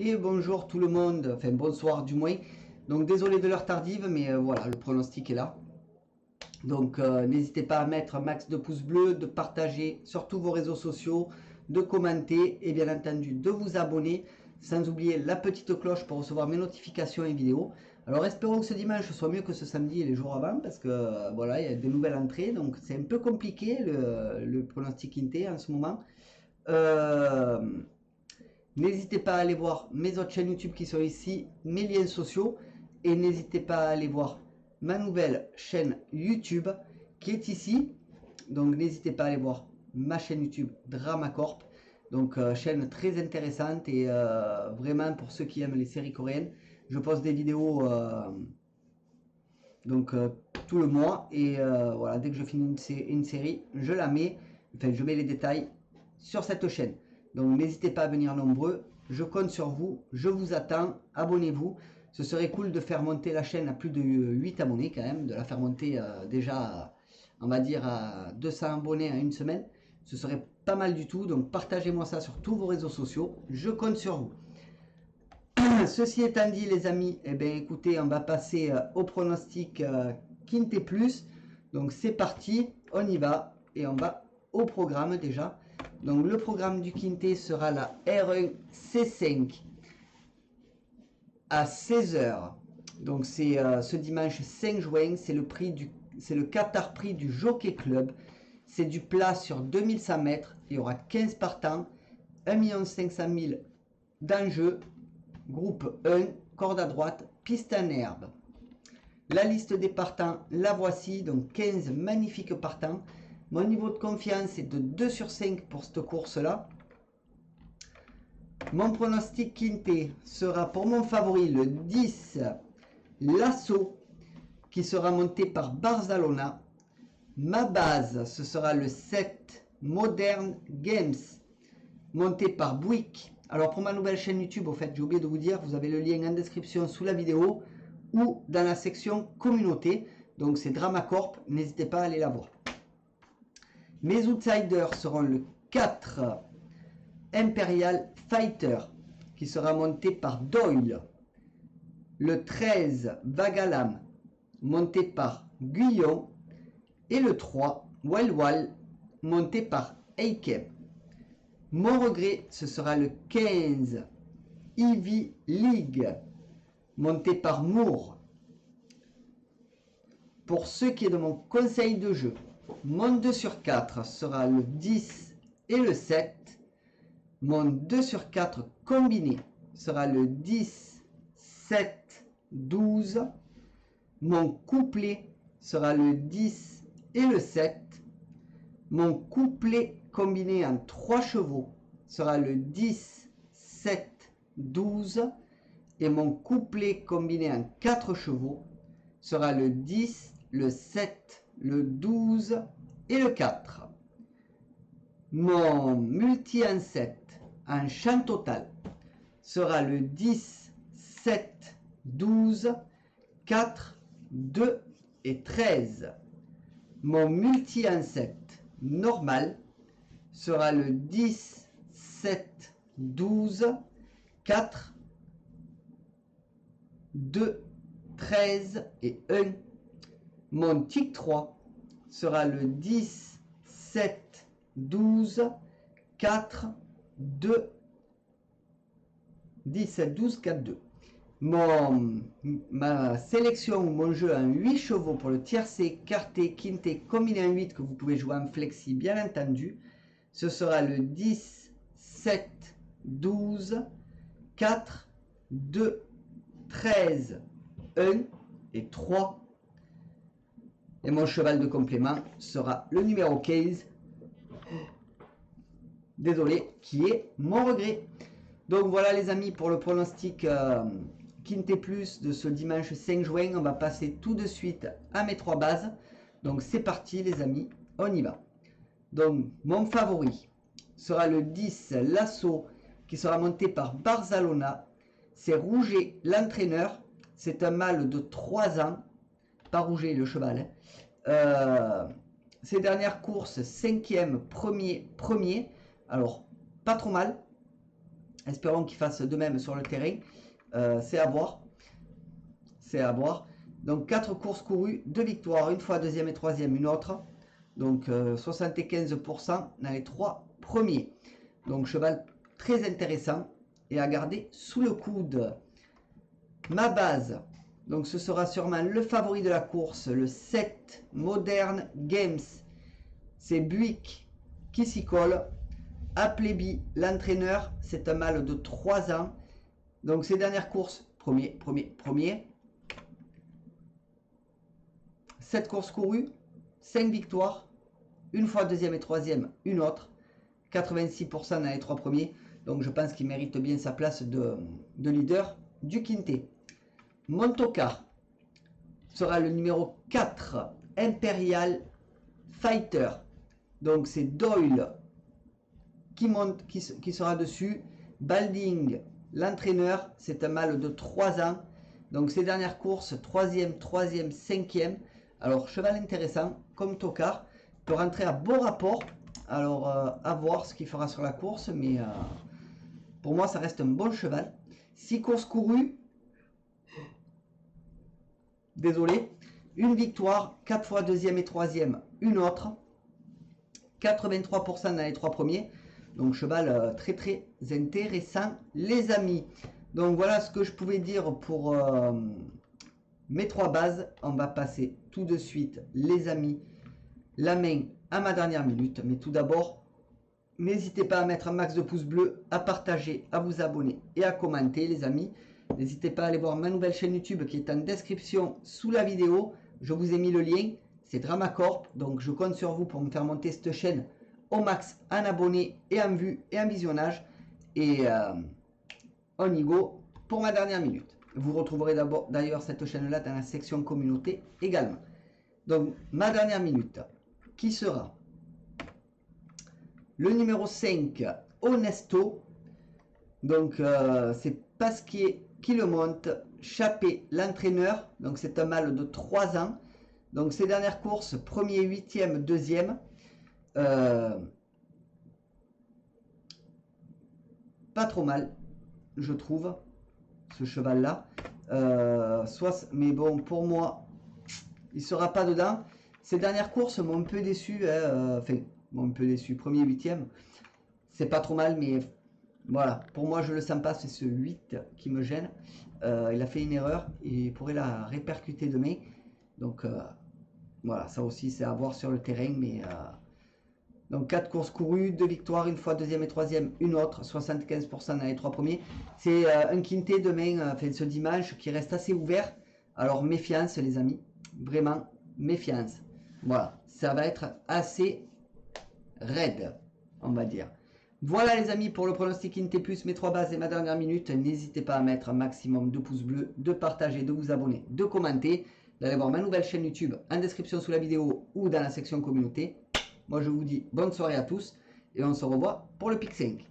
Et bonjour tout le monde, enfin bonsoir du moins. Donc désolé de l'heure tardive, mais voilà, le pronostic est là. Donc n'hésitez pas à mettre un max de pouces bleus, de partager sur tous vos réseaux sociaux, de commenter et bien entendu de vous abonner, sans oublier la petite cloche pour recevoir mes notifications et vidéos. Alors espérons que ce dimanche soit mieux que ce samedi et les jours avant, parce que voilà, il y a des nouvelles entrées, donc c'est un peu compliqué le pronostic Inté en ce moment. N'hésitez pas à aller voir mes autres chaînes YouTube qui sont ici, mes liens sociaux, et n'hésitez pas à aller voir ma nouvelle chaîne YouTube qui est ici. Donc n'hésitez pas à aller voir ma chaîne YouTube Dramacorp. Donc chaîne très intéressante et vraiment pour ceux qui aiment les séries coréennes, je poste des vidéos donc tout le mois et voilà, dès que je finis une série, je la mets, enfin je mets les détails sur cette chaîne. Donc n'hésitez pas à venir nombreux, je compte sur vous, je vous attends, abonnez-vous. Ce serait cool de faire monter la chaîne à plus de 8 abonnés quand même, de la faire monter déjà, on va dire, à 200 abonnés en une semaine. Ce serait pas mal du tout, donc partagez-moi ça sur tous vos réseaux sociaux, je compte sur vous. Ceci étant dit les amis, eh bien, écoutez, on va passer au pronostic Quinté Plus. Donc c'est parti, on y va et on va au programme déjà. Donc le programme du Quinté sera la R1C5 à 16h. Donc c'est ce dimanche 5 juin, c'est le Qatar Prix du Jockey Club. C'est du plat sur 2100 mètres, il y aura 15 partants, 1 500 000 d'enjeux. Groupe 1, corde à droite, piste en herbe. La liste des partants, la voici, donc 15 magnifiques partants. Mon niveau de confiance est de 2 sur 5 pour cette course-là. Mon pronostic Quinté sera pour mon favori le 10, l'assaut, qui sera monté par Barzalona. Ma base, ce sera le 7, Modern Games, monté par Bouygues. Alors pour ma nouvelle chaîne YouTube, au fait, j'ai oublié de vous dire, vous avez le lien en description sous la vidéo ou dans la section communauté. Donc c'est Dramacorp, n'hésitez pas à aller la voir. Mes outsiders seront le 4, Imperial Fighter, qui sera monté par Doyle. Le 13, Vagalam, monté par Guyon. Et le 3, Walwal, monté par Eikem. Mon regret, ce sera le 15, Ivy League, monté par Moore. Pour ce qui est de mon conseil de jeu, mon 2 sur 4 sera le 10 et le 7. Mon 2 sur 4 combiné sera le 10, 7, 12. Mon couplet sera le 10 et le 7. Mon couplet combiné en 3 chevaux sera le 10, 7, 12 et mon couplet combiné en 4 chevaux sera le 10, le 7, le 12 et le 4. Mon multi en 7 en champ total sera le 10, 7, 12, 4, 2 et 13. Mon multi en 7 normal sera le 10, 7, 12, 4, 2, 13 et 1. Mon tic 3 sera le 10, 7, 12, 4, 2, 10, 7, 12, 4, 2. Ma sélection ou mon jeu en 8 chevaux pour le tiercé, quarté, quinté, combiné en 8 que vous pouvez jouer en flexi bien entendu, ce sera le 10, 7, 12, 4, 2, 13, 1 et 3. Et mon cheval de complément sera le numéro 15. Désolé, qui est mon regret. Donc voilà les amis pour le pronostic Quinté Plus de ce dimanche 5 juin. On va passer tout de suite à mes 3 bases. Donc c'est parti les amis, on y va. Donc mon favori sera le 10, l'assaut, qui sera monté par Barzalona. C'est Rouget, l'entraîneur. C'est un mâle de 3 ans. Pas Rouget le cheval. Ces dernières courses, 5e, premier. Alors, pas trop mal. Espérons qu'il fasse de même sur le terrain. C'est à voir. C'est à voir. Donc 4 courses courues, 2 victoires, une fois deuxième et troisième, une autre. Donc 75% dans les 3 premiers. Donc cheval très intéressant et à garder sous le coude. Ma base, donc ce sera sûrement le favori de la course, le 7 Modern Games. C'est Buick qui s'y colle. Appleby, l'entraîneur, c'est un mâle de 3 ans. Donc ces dernières courses, premier. 7 courses courues, 5 victoires, une fois deuxième et troisième, une autre. 86% dans les 3 premiers. Donc je pense qu'il mérite bien sa place de leader du quintet. Montocar sera le numéro 4, Imperial Fighter. Donc c'est Doyle qui sera dessus. Balding, l'entraîneur, c'est un mâle de 3 ans. Donc ces dernières courses, 3e, 3e, 5e. Alors cheval intéressant, comme Tocard, peut rentrer à bon rapport. Alors à voir ce qu'il fera sur la course, mais pour moi ça reste un bon cheval. 6 courses courues. Désolé. Une victoire, 4 fois deuxième et troisième, une autre. 83% dans les 3 premiers. Donc cheval très très intéressant les amis. Donc voilà ce que je pouvais dire pour mes 3 bases. On va passer tout de suite les amis la main à ma dernière minute. Mais tout d'abord, n'hésitez pas à mettre un max de pouces bleus, à partager, à vous abonner et à commenter les amis. N'hésitez pas à aller voir ma nouvelle chaîne YouTube qui est en description sous la vidéo. Je vous ai mis le lien, c'est Dramacorp. Donc je compte sur vous pour me faire monter cette chaîne au max en abonnés et en vues et en visionnage. Et on y go pour ma dernière minute. Vous retrouverez d'ailleurs cette chaîne-là dans la section communauté également. Donc ma dernière minute, qui sera le numéro 5, Honesto. Donc c'est Pasquier qui le monte. Chappé, l'entraîneur. Donc c'est un mâle de 3 ans. Donc ces dernières courses, premier, 8e, 2e. Pas trop mal, je trouve, ce cheval-là. Mais bon, pour moi, il sera pas dedans. Ces dernières courses m'ont un peu déçu. Enfin, un peu déçu. Premier, 8e. C'est pas trop mal, mais voilà. Pour moi, je le sens pas. C'est ce 8 qui me gêne. Il a fait une erreur et il pourrait la répercuter demain. Donc, voilà. Ça aussi, c'est à voir sur le terrain. Mais donc 4 courses courues, 2 victoires, une fois deuxième et troisième, une autre, 75% dans les 3 premiers. C'est un quintet demain, enfin ce dimanche, qui reste assez ouvert. Alors méfiance les amis, vraiment méfiance. Voilà, ça va être assez raide, on va dire. Voilà les amis pour le pronostic quintet plus mes 3 bases et ma dernière minute. N'hésitez pas à mettre un maximum de pouces bleus, de partager, de vous abonner, de commenter, d'aller voir ma nouvelle chaîne YouTube en description sous la vidéo ou dans la section communauté. Moi je vous dis bonne soirée à tous et on se revoit pour le Pic 5.